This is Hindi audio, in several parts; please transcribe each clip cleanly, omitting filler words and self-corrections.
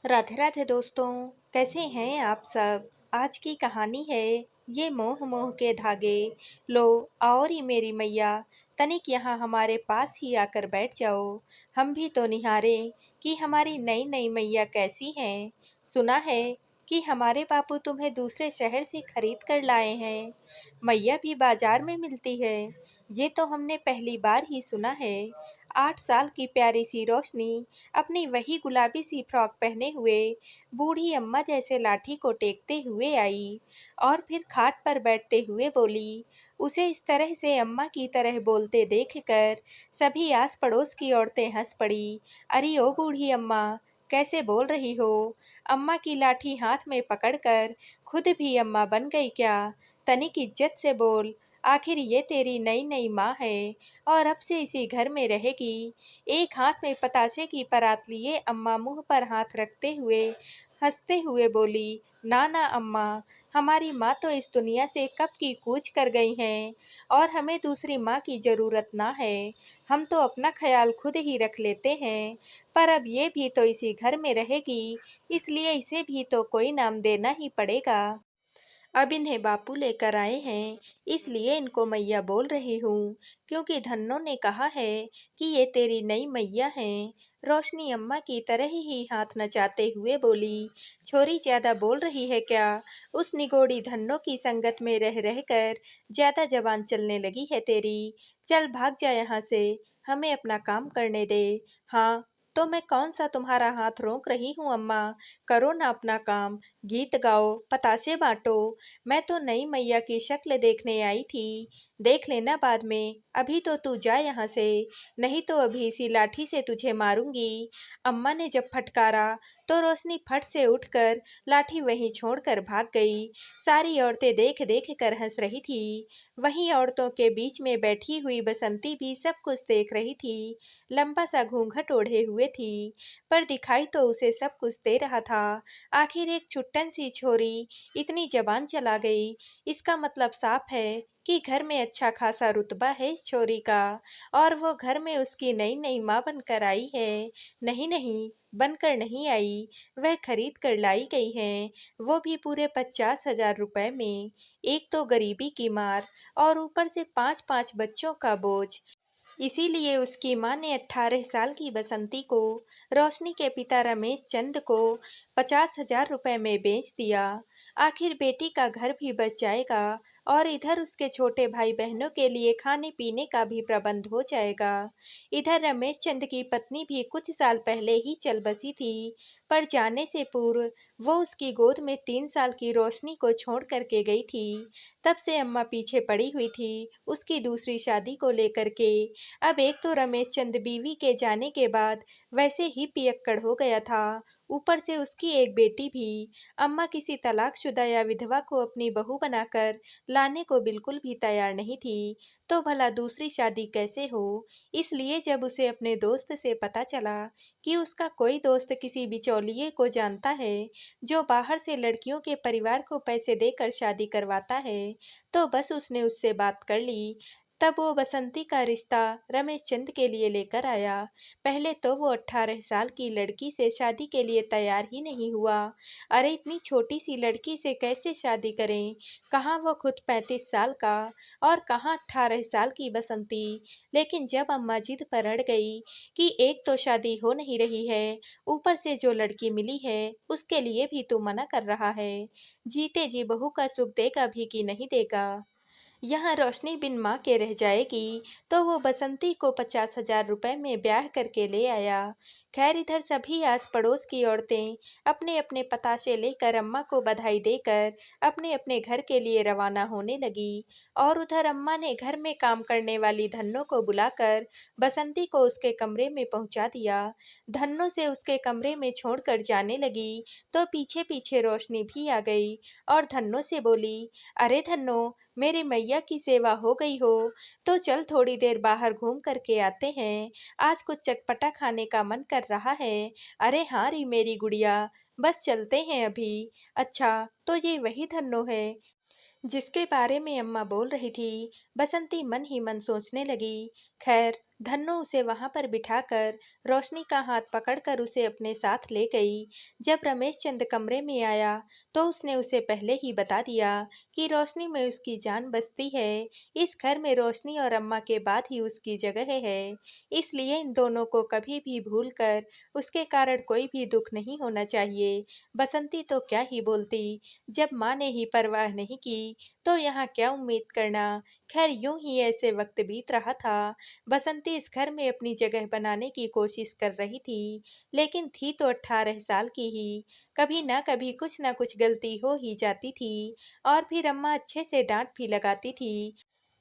राधे राधे दोस्तों। कैसे हैं आप सब। आज की कहानी है ये मोह मोह के धागे। लो आओ री मेरी मैया, तनिक यहाँ हमारे पास ही आकर बैठ जाओ। हम भी तो निहारें कि हमारी नई नई मैया कैसी हैं। सुना है कि हमारे बापू तुम्हें दूसरे शहर से खरीद कर लाए हैं। मैया भी बाजार में मिलती है, ये तो हमने पहली बार ही सुना है। 8 साल की प्यारी सी रोशनी अपनी वही गुलाबी सी फ्रॉक पहने हुए बूढ़ी अम्मा जैसे लाठी को टेकते हुए आई और फिर खाट पर बैठते हुए बोली। उसे इस तरह से अम्मा की तरह बोलते देखकर सभी आस पड़ोस की औरतें हंस पड़ी। अरे ओ बूढ़ी अम्मा, कैसे बोल रही हो। अम्मा की लाठी हाथ में पकड़कर खुद भी अम्मा बन गई क्या। तनिक इज्जत से बोल, आखिर ये तेरी नई नई माँ है और अब से इसी घर में रहेगी। एक हाथ में पतासे की परात लिए अम्मा मुंह पर हाथ रखते हुए हंसते हुए बोली। ना ना अम्मा, हमारी माँ तो इस दुनिया से कब की कूच कर गई हैं और हमें दूसरी माँ की ज़रूरत ना है। हम तो अपना ख्याल खुद ही रख लेते हैं। पर अब ये भी तो इसी घर में रहेगी, इसलिए इसे भी तो कोई नाम देना ही पड़ेगा। अब इन्हें बापू लेकर आए हैं, इसलिए इनको मैया बोल रही हूँ, क्योंकि धन्नो ने कहा है कि ये तेरी नई मैया हैं। रोशनी अम्मा की तरह ही हाथ नचाते हुए बोली। छोरी ज्यादा बोल रही है क्या। उस निगोड़ी धन्नो की संगत में रह रहकर ज्यादा जबान चलने लगी है तेरी। चल भाग जा यहाँ से, हमें अपना काम करने दे। हाँ, तो मैं कौन सा तुम्हारा हाथ रोक रही हूँ अम्मा। करो ना अपना काम, गीत गाओ, पतासे बांटो। मैं तो नई मैया की शक्ल देखने आई थी, देख लेना बाद में। अभी तो तू जा यहाँ से, नहीं तो अभी इसी लाठी से तुझे मारूंगी। अम्मा ने जब फटकारा तो रोशनी फट से उठकर लाठी वहीं छोड़कर भाग गई। सारी औरतें देख देख कर हंस रही थी। वहीं औरतों के बीच में बैठी हुई बसंती भी सब कुछ देख रही थी। लंबा सा घूंघट ओढ़े हुए थी, पर दिखाई तो उसे सब कुछ दे रहा था। आखिर एक छुट्टन सी छोरी इतनी जबान चला गई, इसका मतलब साफ है कि घर में अच्छा खासा रुतबा है इस छोरी का, और वो घर में उसकी नई नई माँ बनकर आई है। नहीं नहीं, बनकर नहीं आई, वह खरीद कर लाई गई है, वो भी पूरे 50,000 रुपए में। एक तो गरीबी की मार और ऊपर से 5-5 बच्चों का बोझ। इसीलिए उसकी माँ ने 18 साल की बसंती को रोशनी के पिता रमेश चंद को 50,000 रुपए में बेच दिया। आखिर बेटी का घर भी बच जाएगा और इधर उसके छोटे भाई बहनों के लिए खाने पीने का भी प्रबंध हो जाएगा। इधर रमेश चंद की पत्नी भी कुछ साल पहले ही चल बसी थी, पर जाने से पूर्व वो उसकी गोद में 3 साल की रोशनी को छोड़ करके गई थी। तब से अम्मा पीछे पड़ी हुई थी उसकी दूसरी शादी को लेकर के। अब एक तो रमेश चंद बीवी के जाने के बाद वैसे ही पियक्कड़ हो गया था, ऊपर से उसकी एक बेटी भी। अम्मा किसी तलाकशुदा या विधवा को अपनी बहू बनाकर लाने को बिल्कुल भी तैयार नहीं थी, तो भला दूसरी शादी कैसे हो। इसलिए जब उसे अपने दोस्त से पता चला कि उसका कोई दोस्त किसी बिचौलिए को जानता है जो बाहर से लड़कियों के परिवार को पैसे देकर शादी करवाता है, तो बस उसने उससे बात कर ली। तब वो बसंती का रिश्ता रमेश चंद के लिए लेकर आया। पहले तो वो 18 साल की लड़की से शादी के लिए तैयार ही नहीं हुआ। अरे इतनी छोटी सी लड़की से कैसे शादी करें, कहाँ वो खुद 35 साल का और कहाँ 18 साल की बसंती। लेकिन जब अम्मा जिद पर अड़ गई कि एक तो शादी हो नहीं रही है, ऊपर से जो लड़की मिली है उसके लिए भी तू मना कर रहा है, जीते जी बहू का सुख देगा भी कि नहीं देगा। यहाँ रोशनी बिन माँ के रह जाएगी, तो वो बसंती को 50,000 रुपए में ब्याह करके ले आया। खैर इधर सभी आस पड़ोस की औरतें अपने अपने पताशे लेकर अम्मा को बधाई देकर अपने अपने घर के लिए रवाना होने लगी, और उधर अम्मा ने घर में काम करने वाली धन्नो को बुलाकर बसंती को उसके कमरे में पहुंचा दिया। धन्नो से उसके कमरे में छोड़कर जाने लगी तो पीछे पीछे रोशनी भी आ गई और धन्नो से बोली। अरे धन्नो, मेरे मैया की सेवा हो गई हो, तो चल थोड़ी देर बाहर घूम करके आते हैं, आज कुछ चटपटा खाने का मन कर रहा है। अरे हाँ री मेरी गुड़िया, बस चलते हैं अभी। अच्छा, तो ये वही धन्नो है जिसके बारे में अम्मा बोल रही थी। बसंती मन ही मन सोचने लगी, खैर धन्नो उसे वहां पर बिठाकर रोशनी का हाथ पकड़कर उसे अपने साथ ले गई। जब रमेश चंद कमरे में आया तो उसने उसे पहले ही बता दिया कि रोशनी में उसकी जान बसती है। इस घर में रोशनी और अम्मा के बाद ही उसकी जगह है, इसलिए इन दोनों को कभी भी भूल कर उसके कारण कोई भी दुख नहीं होना चाहिए। बसंती तो क्या ही बोलती, जब माँ ने ही परवाह नहीं की तो यहाँ क्या उम्मीद करना। खैर यूं ही ऐसे वक्त बीत रहा था। बसंती इस घर में अपनी जगह बनाने की कोशिश कर रही थी, लेकिन थी तो 18 साल की ही। कभी ना कभी कुछ ना कुछ गलती हो ही जाती थी और फिर अम्मा अच्छे से डांट भी लगाती थी।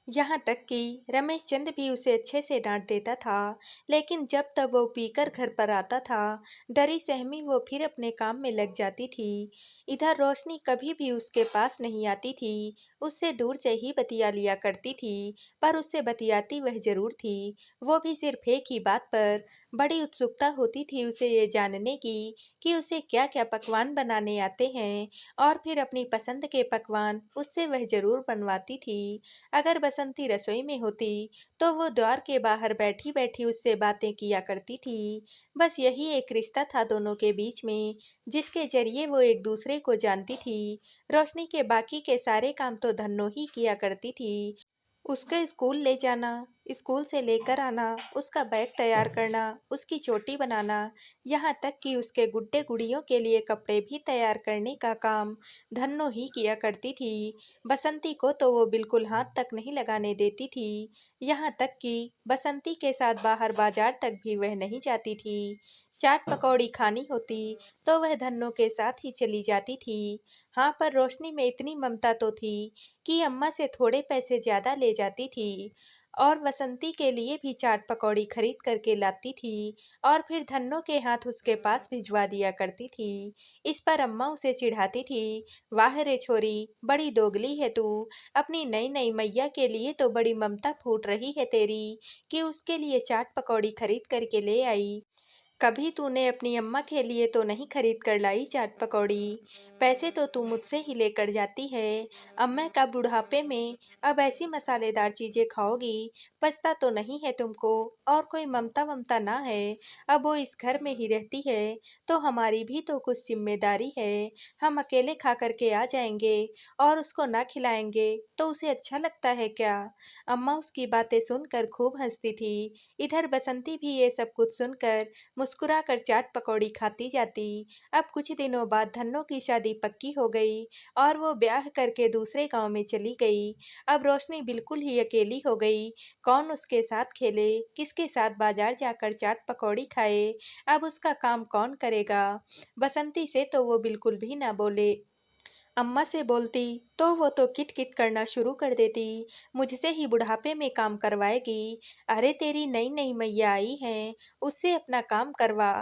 यहाँ तक कि रमेश चंद भी उसे अच्छे से डांट देता था, लेकिन जब तब वो पीकर घर पर आता था, डरी सहमी वो फिर अपने काम में लग जाती थी। इधर रोशनी कभी भी उसके पास नहीं आती थी, उससे दूर से ही बतिया लिया करती थी, पर उससे बतियाती वह जरूर थी, वो भी सिर्फ एक ही बात पर। बड़ी उत्सुकता होती थी उसे ये जानने की कि उसे क्या क्या पकवान बनाने आते हैं, और फिर अपनी पसंद के पकवान उससे वह जरूर बनवाती थी। अगर बसंती रसोई में होती तो वो द्वार के बाहर बैठी बैठी उससे बातें किया करती थी। बस यही एक रिश्ता था दोनों के बीच में, जिसके जरिए वो एक दूसरे को जानती थी। रोशनी के बाकी के सारे काम तो धन्नो ही किया करती थी। उसका स्कूल ले जाना, स्कूल से लेकर आना, उसका बैग तैयार करना, उसकी चोटी बनाना, यहाँ तक कि उसके गुड्डे गुड़ियों के लिए कपड़े भी तैयार करने का काम धन्नो ही किया करती थी। बसंती को तो वो बिल्कुल हाथ तक नहीं लगाने देती थी, यहाँ तक कि बसंती के साथ बाहर बाजार तक भी वह नहीं जाती थी। चाट पकौड़ी खानी होती तो वह धन्नो के साथ ही चली जाती थी। हाँ, पर रोशनी में इतनी ममता तो थी कि अम्मा से थोड़े पैसे ज्यादा ले जाती थी और बसंती के लिए भी चाट पकौड़ी खरीद करके लाती थी और फिर धन्नो के हाथ उसके पास भिजवा दिया करती थी। इस पर अम्मा उसे चिढ़ाती थी, वाह रे छोरी, बड़ी दोगली है तू, अपनी नई नई मैया के लिए तो बड़ी ममता फूट रही है तेरी कि उसके लिए चाट पकौड़ी खरीद करके ले आई। कभी तूने अपनी अम्मा के लिए तो नहीं खरीद कर लाई चाट पकौड़ी, पैसे तो तू मुझसे ही लेकर जाती है। अम्मा का बुढ़ापे में अब ऐसी मसालेदार चीजें खाओगी, पछता तो नहीं है तुमको। और कोई ममता वमता ना है, अब वो इस घर में ही रहती है तो हमारी भी तो कुछ जिम्मेदारी है। हम अकेले खा करके आ जाएंगे और उसको ना खिलाएंगे तो उसे अच्छा लगता है क्या। अम्मा उसकी बातें सुनकर खूब हंसती थी। इधर बसंती भी ये सब कुछ सुनकर मुस्कुराकर चाट पकौड़ी खाती जाती। अब कुछ दिनों बाद धन्नो की शादी पक्की हो गई और वो ब्याह करके दूसरे गांव में चली गई। अब रोशनी बिल्कुल ही अकेली हो गई, कौन उसके साथ खेले, किसके साथ बाजार जाकर चाट पकौड़ी खाए, अब उसका काम कौन करेगा। बसंती से तो वो बिल्कुल भी ना बोले। अम्मा से बोलती तो वो तो किट किट करना शुरू कर देती, मुझसे ही बुढ़ापे में काम करवाएगी। अरे तेरी नई नई मैया आई है, उससे अपना काम करवा।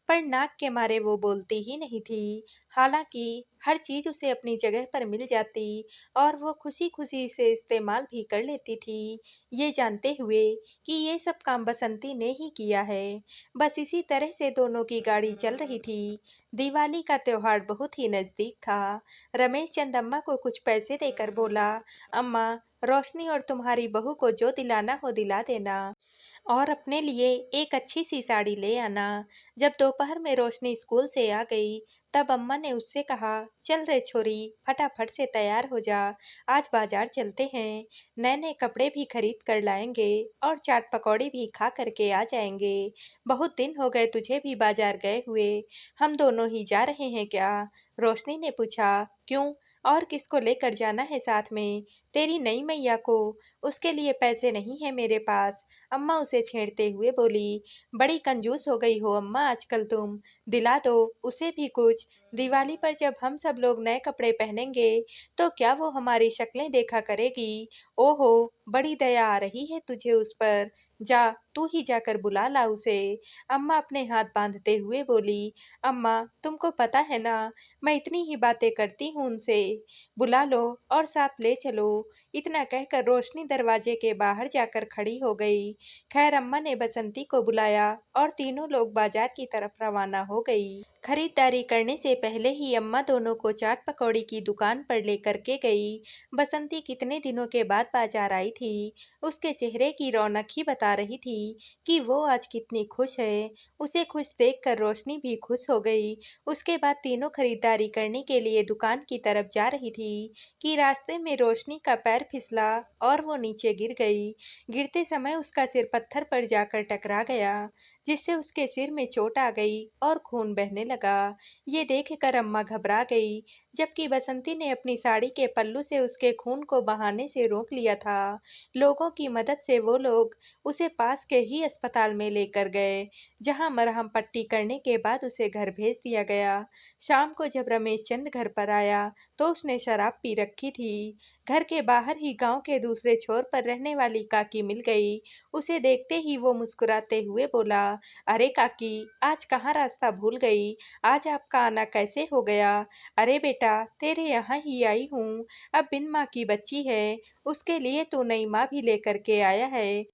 पर नाक के मारे वो बोलती ही नहीं थी। हालांकि हर चीज उसे अपनी जगह पर मिल जाती और वो खुशी खुशी से इस्तेमाल भी कर लेती थी, ये जानते हुए कि ये सब काम बसंती ने ही किया है। बस इसी तरह से दोनों की गाड़ी चल रही थी। दिवाली का त्योहार बहुत ही नजदीक था। रमेश चंद अम्मा को कुछ पैसे देकर बोला, अम्मा, रोशनी और तुम्हारी बहू को जो दिलाना हो दिला देना और अपने लिए एक अच्छी सी साड़ी ले आना। जब दोपहर में रोशनी स्कूल से आ गई तब अम्मा ने उससे कहा, चल रे छोरी, फटाफट से तैयार हो जा, आज बाजार चलते हैं, नए नए कपड़े भी खरीद कर लाएंगे और चाट पकौड़ी भी खा करके आ जाएंगे। बहुत दिन हो गए तुझे भी बाजार गए हुए, हम दोनों ही जा रहे हैं क्या। रोशनी ने पूछा, क्यों, और किसको लेकर जाना है साथ में। तेरी नई मैया को, उसके लिए पैसे नहीं है मेरे पास, अम्मा उसे छेड़ते हुए बोली। बड़ी कंजूस हो गई हो अम्मा आजकल तुम, दिला दो उसे भी कुछ। दिवाली पर जब हम सब लोग नए कपड़े पहनेंगे तो क्या वो हमारी शक्लें देखा करेगी। ओहो, बड़ी दया आ रही है तुझे उस पर। जा, तू ही जाकर बुला ला उसे। अम्मा अपने हाथ बांधते हुए बोली, अम्मा तुमको पता है ना, मैं इतनी ही बातें करती हूँ उनसे। बुला लो और साथ ले चलो। इतना कहकर रोशनी दरवाजे के बाहर जाकर खड़ी हो गई। खैर अम्मा ने बसंती को बुलाया और तीनों लोग बाजार की तरफ रवाना हो गई। खरीदारी करने से पहले ही अम्मा दोनों को चाट पकौड़ी की दुकान पर लेकर के गई। बसंती कितने दिनों के बाद बाजार आई थी। उसके चेहरे की रौनक ही बता रही थी कि वो आज कितनी खुश है। उसे खुश देखकर रोशनी भी खुश हो गई। उसके बाद तीनों खरीदारी करने के लिए दुकान की तरफ जा रही थी कि रास्ते में रोशनी का पैर फिसला और वो नीचे गिर गई। गिरते समय उसका सिर पत्थर पर जाकर टकरा गया, जिससे उसके सिर में चोट आ गई और खून बहने लगा। ये देखकर अम्मा घबरा गई, जबकि बसंती ने अपनी साड़ी के पल्लू से उसके खून को बहाने से रोक लिया था। लोगों की मदद से वो लोग उसे पास के ही अस्पताल में लेकर गए, जहां मरहम पट्टी करने के बाद उसे घर भेज दिया गया। शाम को जब रमेश चंद घर पर आया तो उसने शराब पी रखी थी। घर के बाहर ही गांव के दूसरे छोर पर रहने वाली काकी मिल गई। उसे देखते ही वो मुस्कुराते हुए बोला, अरे काकी, आज कहाँ रास्ता भूल गई? आज आपका आना कैसे हो गया? अरे बेटा, तेरे यहाँ ही आई हूँ। अब बिन माँ की बच्ची है, उसके लिए तो नई माँ भी लेकर के आया है।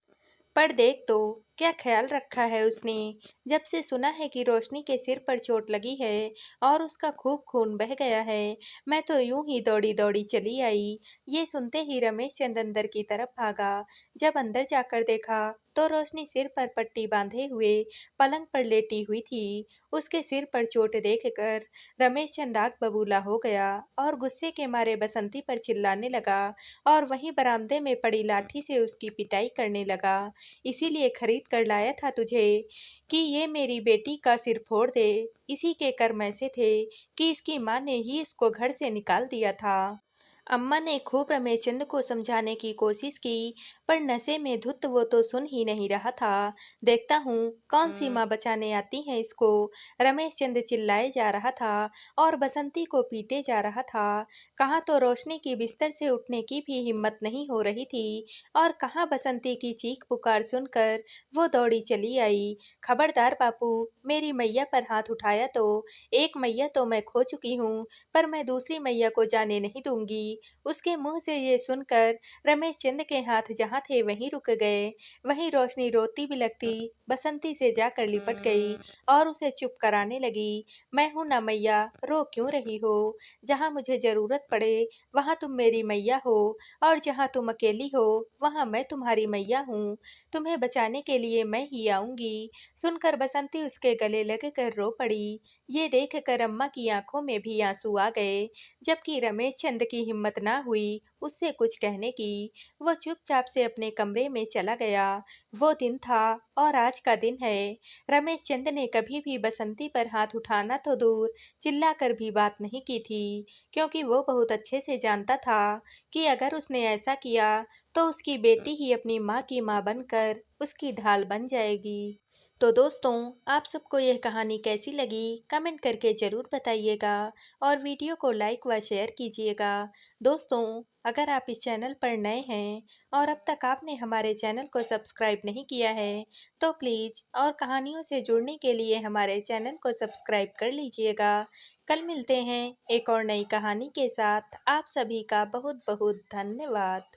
पर देख तो क्या ख्याल रखा है उसने। जब से सुना है कि रोशनी के सिर पर चोट लगी है और उसका खूब खून बह गया है, मैं तो यूं ही दौड़ी दौड़ी चली आई। ये सुनते ही रमेश चंद अंदर की तरफ भागा। जब अंदर जाकर देखा तो रोशनी सिर पर पट्टी बांधे हुए पलंग पर लेटी हुई थी। उसके सिर पर चोट देखकर रमेश चंद आग बबूला हो गया और गुस्से के मारे बसंती पर चिल्लाने लगा और वहीं बरामदे में पड़ी लाठी से उसकी पिटाई करने लगा। इसीलिए खरीद कर लाया था तुझे कि ये मेरी बेटी का सिर फोड़ दे। इसी के कर्म ऐसे थे कि इसकी माँ ने ही इसको घर से निकाल दिया था। अम्मा ने खूब रमेशचंद को समझाने की कोशिश की, पर नशे में धुत वो तो सुन ही नहीं रहा था। देखता हूँ कौन सी माँ बचाने आती है इसको। रमेशचंद चिल्लाए जा रहा था और बसंती को पीटे जा रहा था। कहाँ तो रोशनी की बिस्तर से उठने की भी हिम्मत नहीं हो रही थी और कहाँ बसंती की चीख पुकार सुनकर वो दौड़ी चली आई। खबरदार बापू, मेरी मैया पर हाथ उठाया तो एक मैया तो मैं खो चुकी हूँ, पर मैं दूसरी मैया को जाने नहीं दूंगी। उसके मुंह से ये सुनकर रमेश चंद के हाथ जहाँ थे वहीं रुक गए। वहीं रोशनी रोती बिलखती बसंती से जाकर लिपट गई और उसे चुप कराने लगी। मैं हूं ना मैया, रो क्यों रही हो? जहाँ मुझे जरूरत पड़े वहाँ तुम मेरी मैया हो, और जहाँ तुम अकेली हो वहाँ मैं तुम्हारी मैया हूँ। तुम्हें बचाने के लिए मैं ही आऊंगी। सुनकर बसंती उसके गले लगकर रो पड़ी। ये देखकर अम्मा की आंखों में भी आंसू आ गए, जबकि रमेश चंद की हिम्मत ना हुई उससे कुछ कहने की। वो चुपचाप से अपने कमरे में चला गया। वो दिन था और आज का दिन है। रमेश चंद ने कभी भी बसंती पर हाथ उठाना तो दूर, चिल्लाकर भी बात नहीं की थी, क्योंकि वो बहुत अच्छे से जानता था कि अगर उसने ऐसा किया तो उसकी बेटी ही अपनी माँ की माँ बनकर उसकी ढाल बन जाएगी। तो दोस्तों, आप सबको यह कहानी कैसी लगी कमेंट करके ज़रूर बताइएगा और वीडियो को लाइक व शेयर कीजिएगा। दोस्तों, अगर आप इस चैनल पर नए हैं और अब तक आपने हमारे चैनल को सब्सक्राइब नहीं किया है तो प्लीज़ और कहानियों से जुड़ने के लिए हमारे चैनल को सब्सक्राइब कर लीजिएगा। कल मिलते हैं एक और नई कहानी के साथ। आप सभी का बहुत बहुत धन्यवाद।